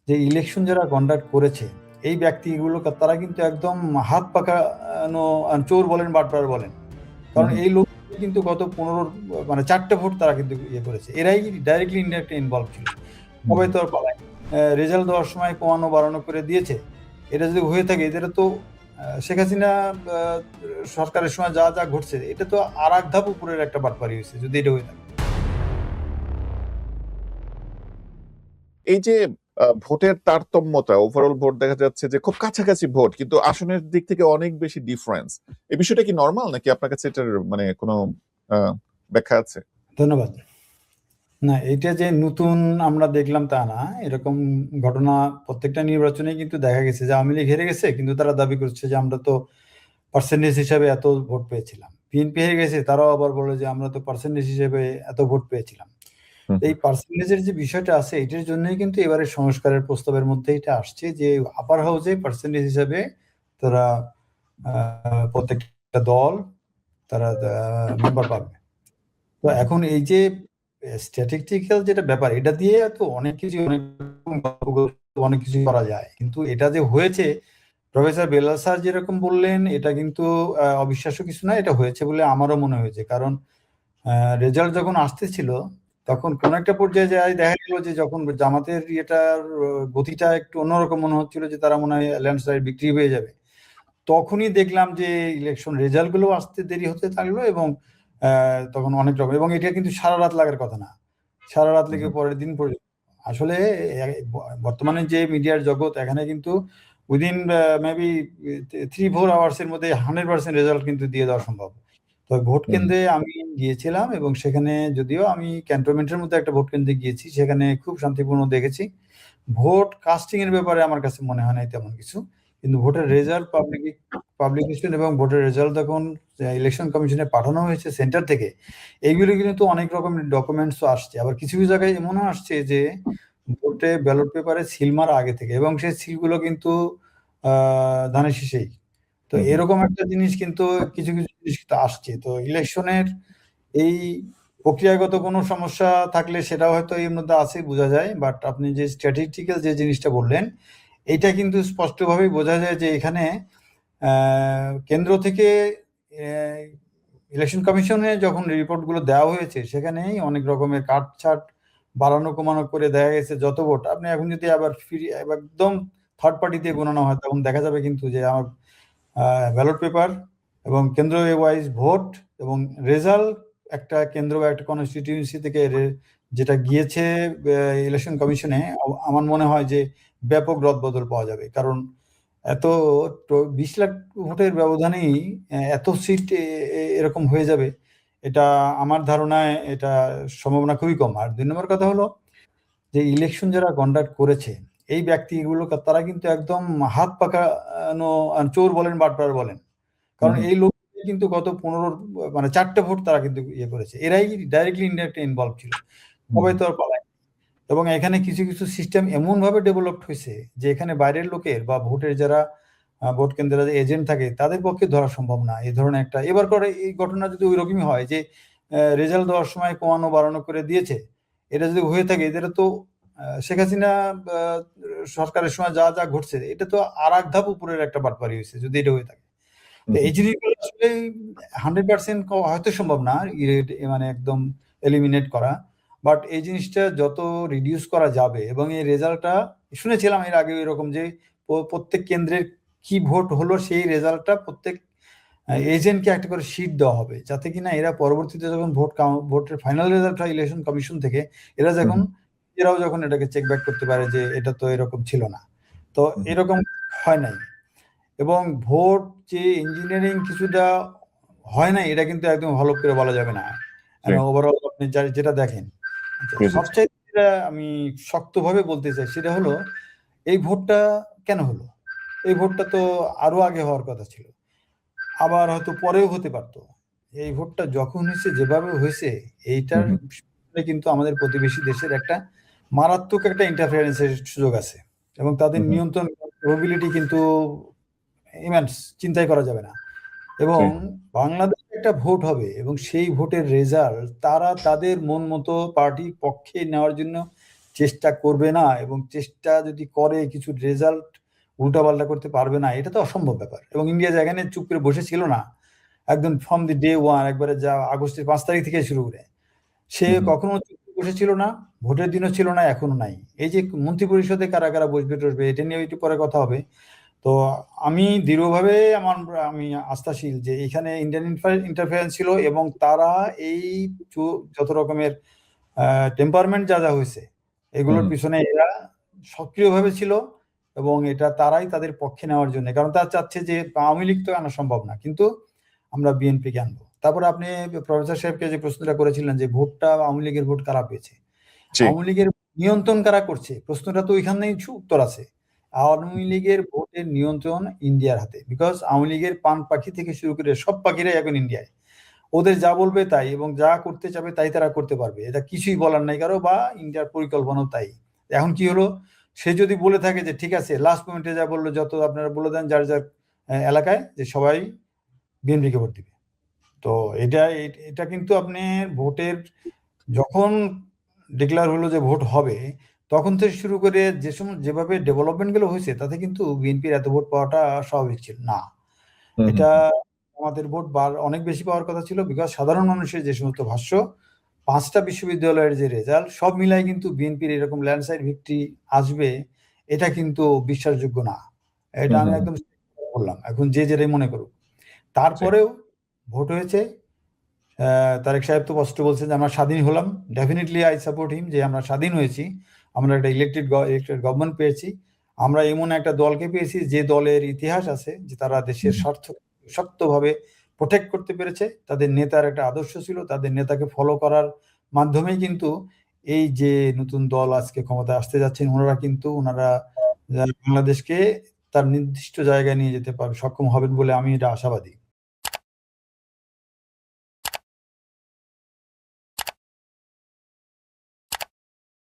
যে ইলেকশন যারা কন্ডাক্ট করেছে এই ব্যক্তিগুলো তারা কিন্তু একদম হাত পাকানো চোর বলেন বাটপার বলেন, কারণ এই লোক কিন্তু গত 4টে ভোট তারা কিন্তু ইয়ে করেছে, এরাই ডাইরেক্টলি ইনডাইরেক্টলি ইনভলভ ছিল। সবাই তো আর পালায় রেজাল্ট দেওয়ার সময় কমানো বাড়ানো করে দিয়েছে। এটা যদি হয়ে থাকে এদের তো শেখ হাসিনা সরকারের সময় যা যা ঘটছে এটা তো আর এক ধাপ উপরের একটা বাটপারি হয়েছে যদি এটা হয়ে থাকে। এই যে ভোটের তারতম্যতা, ওভারঅল ভোট দেখা যাচ্ছে যে খুব কাছাকাছি ভোট, কিন্তু আসনের দিক থেকে অনেক বেশি ডিফারেন্স। এই বিষয়টা কি নরমাল, নাকি আপনার কাছে এটার মানে কোনো ব্যাখ্যা আছে? ধন্যবাদ। না, এটা যে নতুন আমরা দেখলাম তা না, এরকম ঘটনা প্রত্যেকটা নির্বাচনে কিন্তু দেখা গেছে যে আওয়ামী লীগ হেরে গেছে কিন্তু তারা দাবি করছে যে আমরা তো পার্সেন্টেজ হিসাবে এত ভোট পেয়েছিলাম। বিএনপি হেরে গেছে, তারাও আবার বলে যে আমরা তো পার্সেন্টেজ হিসেবে এত ভোট পেয়েছিলাম। এই পার্সেন্টেজের যে বিষয়টা আছে এটার জন্যই কিন্তু এবারে সংস্কারের প্রস্তাবের মধ্যে এটা আসছে যে আপার হাউসে পার্সেন্টেজ হিসাবে তারা প্রত্যেকটা দল তারা মেম্বার পাবে। তো এখন এই যে স্ট্যাটিস্টিক্যাল যেটা ব্যাপার এটা দিয়ে তো অনেক কিছু অনেক কিছু করা যায়, কিন্তু এটা যে হয়েছে প্রফেসর বেলাল স্যার যেরকম বললেন এটা কিন্তু অবিশ্বাস্য কিছু না, এটা হয়েছে বলে আমারও মনে হয়েছে। কারণ রেজাল্ট যখন আসতেছিল তখন কোন একটা পর্যায়ে যায় দেখা গেল যে যখন জামাতের এটার গতিটা একটু অন্যরকম মনে হচ্ছিল যে তারা মনে হয় ল্যান্ডস্লাইড বিক্রি হয়ে যাবে, তখনই দেখলাম যে ইলেকশন রেজাল্ট গুলো আসতে দেরি হতে থাকলো এবং তখন অনেক রকম, এবং এটা কিন্তু সারা রাত লাগার কথা না, সারা রাত লেগে পরের দিন পর্যন্ত আসলে বর্তমানে যে মিডিয়ার জগৎ এখানে কিন্তু উইদিন মেবি 3-4 আওয়ার্স এর মধ্যে 100% রেজাল্ট কিন্তু দিয়ে দেওয়া সম্ভব। তো ভোট কেন্দ্রে আমি গিয়েছিলাম এবং সেখানে যদিও আমি ক্যান্টনমেন্টের মধ্যে একটা ভোট কেন্দ্রে গিয়েছি, সেখানে খুব শান্তিপূর্ণ দেখেছি। ভোট কাস্টিং এর ব্যাপারে আমার কাছে মনে হয় নাই তেমন কিছু, কিন্তু ভোটের রেজাল্ট পাবলিকেশন এবং ভোটের রেজাল্ট যখন ইলেকশন কমিশনে পাঠানো হয়েছে সেন্টার থেকে, এইগুলো কিন্তু অনেক রকমের ডকুমেন্টসও আসছে। আবার কিছু কিছু জায়গায় এমনও আসছে যে ভোটে ব্যালট পেপারে সিল মারা আগে থেকে এবং সেই সিলগুলো কিন্তু ধানের শীষেই। তো এরকম একটা জিনিস কিন্তু কিছু কিছু জিনিস কিন্তু আসছে। তো ইলেকশনের এই প্রক্রিয়াগত কোনো সমস্যা থাকলে সেটা হয়তো এর মধ্যে আছে বোঝা যায়, বাট আপনি যে স্ট্যাটিস্টিক্যাল যে জিনিসটা বললেন এইটা কিন্তু স্পষ্টভাবেই বোঝা যায় যে এখানে কেন্দ্র থেকে ইলেকশন কমিশনে যখন রিপোর্টগুলো দেওয়া হয়েছে সেখানেই অনেক রকমের কাটছাট বাড়ানো কমানো করে দেখা গেছে যত ভোট আপনি এখন যদি আবার একদম থার্ড পার্টি দিয়ে গোনানো হয় তখন দেখা যাবে কিন্তু যে আমার ব্যালট পেপার এবং কেন্দ্র ওয়াইজ ভোট এবং রেজাল্ট একটা কেন্দ্র বা একটা কনস্টিটিউয়েন্সি থেকে যেটা গিয়েছে ইলেকশন কমিশনে, আমার মনে হয় যে ব্যাপক রদবদল পাওয়া যাবে। কারণ এত 20 লাখ ভোটের ব্যবধানেই এত সিট এরকম হয়ে যাবে, এটা আমার ধারণায় এটা সম্ভাবনা খুবই কম। আর 2 নম্বর কথা হলো যে ইলেকশন যারা কন্ডাক্ট করেছে এই ব্যক্তিগুলো তারা কিন্তু একদম হাত পাকানো চোর বলেন বাটপার বলেন, কারণ এই লোক কিন্তু গত 4টে ভোট তারা কিন্তু ইয়ে করেছে, এরাই ডাইরেক্টলি ইনডাইরেক্টলি ইনভলভ ছিল। সবাই তো আর পালায়। এবং এখানে কিছু কিছু সিস্টেম এমন ভাবে ডেভেলপড হয়েছে যে এখানে বাইরের লোকের বা ভোটের যারা ভোট কেন্দ্রে যে এজেন্ট থাকে তাদের পক্ষে ধরা সম্ভব না এই ধরনের একটা। এবার করে এই ঘটনা যদি ওই রকমই হয় যে রেজাল্ট দেওয়ার সময় কমানো বাড়ানো করে দিয়েছে, এটা যদি হয়ে থাকে এদের তো শেখ হাসিনা সরকারের সময় যা যা ঘটছে এটা তো আর এক ধাপ উপরের একটা বাটপারি হয়েছে যদি এটা হয়ে থাকে। তো এই জিনিসগুলো আসলে 100% হয়তো সম্ভব না মানে একদম এলিমিনেট করা, বাট এই জিনিসটা যত রিডিউস করা যাবে এবং এই রেজাল্টটা শুনেছিলাম এর আগে এরকম যে প্রত্যেক কেন্দ্রের কি ভোট হলো সেই রেজাল্টটা প্রত্যেক এজেন্টকে একটা করে শিট দেওয়া হবে, যাতে কিনা এরা পরবর্তীতে যখন ভোটের ফাইনাল রেজাল্ট হয় ইলেকশন কমিশন থেকে, এরা এরাও যখন এটাকে চেক ব্যাক করতে পারে যে এটা তো এরকম ছিল না। তো এরকম হয় নাই। এবং ভোট যে ইঞ্জিনিয়ারিং কিছুটা হয় না এটা কিন্তু একদম ভালো করে বলা যাবে না। ওভারঅল আপনি যেটা দেখেন, সবচেয়ে যেটা আমি শক্তভাবে বলতে চাই সেটা হলো এই ভোটটা কেন হলো? এই ভোটটা তো আরো আগে হওয়ার কথা ছিল, আবার হয়তো পরেও হতে পারতো। এই ভোটটা যখন হয়েছে যেভাবে হয়েছে এইটার কিন্তু আমাদের প্রতিবেশী দেশের একটা মারাত্মক একটা ইন্টারফারেন্সের সুযোগ আছে এবং তাদের নিয়ন্ত্রণ প্রবাবিলিটি কিন্তু ইমেন্স, চিন্তাই করা যাবে না। এবং বাংলাদেশে একটা ভোট হবে এবং সেই ভোটের রেজাল্ট তারা তাদের মন মতো পার্টির পক্ষে নেওয়ার জন্য চেষ্টা করবে না এবং চেষ্টা যদি করে কিছু রেজাল্ট উল্টাপাল্টা করতে পারবে না, এটা তো অসম্ভব ব্যাপার। এবং ইন্ডিয়া যেখানে চুপ করে বসেছিল না, একদম ফ্রম দি ডে ওয়ান, একবারে যা আগস্টের 5 তারিখ থেকে শুরু করে, সে হুম, হুম। কখনো চুপ করে বসেছিল না, ভোটের দিনও ছিল না, এখনো নাই। এই যে মন্ত্রী পরিষদে কারা কারা বসবে টসবে, এটা নিয়ে একটু পরে কথা হবে। তো আমি দৃঢ়ভাবে আমি আস্থাশীল যে এখানে ইন্ডিয়ান ইন্টারফারেন্স ছিল, এবং তারা এই যত রকমের টেম্পারমেন্ট যা যা হয়েছে এগুলোর হুম, পিছনে এরা সক্রিয়ভাবে ছিল, এবং এটা তারাই তাদের পক্ষে নেওয়ার জন্য, কারণ তারা চাচ্ছে যে আওয়ামী লীগ তো আনা সম্ভব না, কিন্তু আমরা বিএনপিকে আনবো। তারপরে আপনি প্রফেসর সাহেবকে যে প্রশ্নটা করেছিলেন যে ভোটটা আওয়ামী লীগের ভোট কারা পেয়েছে, জি। আওয়ামী লীগের নিয়ন্ত্রণ কারা করছে, প্রশ্নটা তো ওইখানেই উত্তর আছে। আওয়ামী লীগের ভোটের নিয়ন্ত্রণ ইন্ডিয়ার হাতে, বিকজ আওয়ামী লীগের পান পাখি থেকে শুরু করে সব পাখিরাই এখন ইন্ডিয়ায়, ওদের যা বলবে তাই, এবং যা করতে চাবে তাই তারা করতে পারবে, এটা কিছুই বলার নাই কারো, বা ইন্ডিয়ার পরিকল্পনাও তাই। এখন কি হলো, সে যদি বলে থাকে যে ঠিক আছে, লাস্ট মোমেন্টে যা বললো, যত আপনারা বলে দেন যার যার এলাকায় যে সবাই বিএনপিকে ভোট দিবে। তো এটা এটা কিন্তু আপনি ভোটের যখন ডিক্লেয়ার হলো যে ভোট হবে, তখন থেকে শুরু করে যে সময় যেভাবে ডেভেলপমেন্ট গুলো হয়েছে, তাতে কিন্তু বিএনপির এত ভোট পাওয়াটা স্বাভাবিক ছিল না। হুম, হুম, এটা হুম। আমাদের ভোট অনেক বেশি পাওয়ার কথা ছিল, বিকজ সাধারণ মানুষের যে সমস্ত ভাষ্য, 5টা বিশ্ববিদ্যালয়ের যে রেজাল্ট, সব মিলাই কিন্তু বিএনপির এরকম ল্যান্ডস্লাইড ভিক্টরি আসবে, এটা কিন্তু বিশ্বাসযোগ্য না। এটা হুম, আমি হুম, একদম বললাম, এখন যে যেটাই মনে করুক। জি। তারপরেও ভোট হয়েছে। তারেক সাহেব তো স্পষ্ট বলছেন যে আমরা স্বাধীন হলাম। ডেফিনেটলি আই সাপোর্ট হিম, যে আমরা স্বাধীন হয়েছি, আমরা একটা ইলেকটেড গভর্নমেন্ট পেয়েছি, আমরা এমন একটা দলকে পেয়েছি যে দলের ইতিহাস আছে যে তারা দেশের হুম, স্বার্থ শক্তভাবে প্রোটেক্ট করতে পেরেছে। তাদের নেতার একটা আদর্শ ছিল, তাদের নেতাকে ফলো করার মাধ্যমেই কিন্তু এই যে নতুন দল আজকে ক্ষমতায় আসতে যাচ্ছেন, ওনারা বাংলাদেশকে তার নির্দিষ্ট জায়গায় নিয়ে যেতে পারবে, সক্ষম হবেন বলে আমি এটা আশাবাদী।